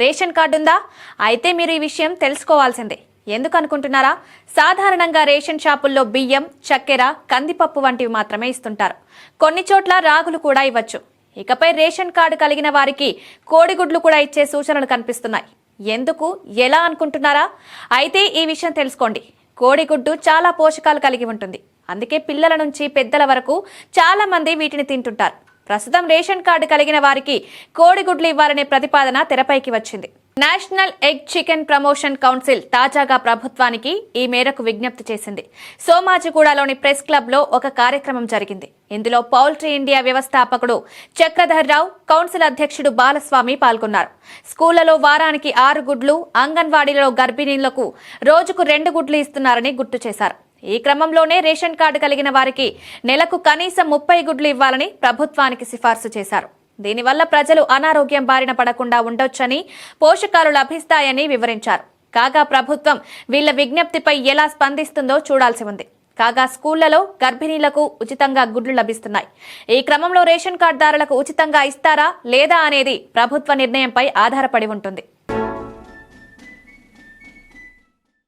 Ration card ఉందా? అయితే మీరు ఈ విషయం తెలుసుకోవాల్సిందే. ఎందుకు అనుకుంటున్నారా? సాధారణంగా రేషన్ షాపుల్లో బియ్యం, చక్కెర, కందిపప్పు వంటివి మాత్రమే ఇస్తుంటారు. కొన్ని చోట్ల రాగులు కూడా ఇవ్వచ్చు. ఇకపై రేషన్ కార్డు కలిగిన వారికి కోడిగుడ్లు కూడా ఇచ్చే సూచనలు కనిపిస్తున్నాయి. ఎందుకు, ఎలా అనుకుంటున్నారా? అయితే ఈ విషయం తెలుసుకోండి. కోడిగుడ్డు చాలా పోషకాలు కలిగి ఉంటుంది. అందుకే పిల్లల నుంచి పెద్దల వరకు చాలా మంది వీటిని తింటుంటారు. ప్రస్తుతం రేషన్ కార్డు కలిగిన వారికి కోడిగుడ్లు ఇవ్వాలనే ప్రతిపాదన తెరపైకి వచ్చింది. National egg chicken promotion council తాజాగా ప్రభుత్వానికి ఈ మేరకు విజ్ఞప్తి చేసింది. సోమాజిగూడలోని ప్రెస్ క్లబ్ లో ఒక కార్యక్రమం జరిగింది. ఇందులో పౌల్ట్రీ ఇండియా వ్యవస్థాపకుడు చక్రధర్ రావు, కౌన్సిల్ అధ్యక్షుడు బాలస్వామి పాల్గొన్నారు. స్కూళ్లలో వారానికి 6 గుడ్లు, అంగన్వాడీలలో గర్భిణీలకు రోజుకు 2 గుడ్లు ఇస్తున్నారని గుర్తు చేశారు. ఈ క్రమంలోనే రేషన్ కార్డు కలిగిన వారికి నెలకు కనీసం 30 గుడ్లు ఇవ్వాలని ప్రభుత్వానికి సిఫార్సు చేశారు. దీనివల్ల ప్రజలు అనారోగ్యం బారిన పడకుండా ఉండొచ్చని, పోషకాలు లభిస్తాయని వివరించారు. కాగా ప్రభుత్వం వీళ్ల విజ్ఞప్తిపై ఎలా స్పందిస్తుందో చూడాల్సి ఉంది. కాగా స్కూళ్లలో గర్భిణీలకు ఉచితంగా గుడ్లు లభిస్తున్నాయి. ఈ క్రమంలో రేషన్ కార్డుదారులకు ఉచితంగా ఇస్తారా లేదా అనేది ప్రభుత్వ నిర్ణయంపై ఆధారపడి ఉంటుంది.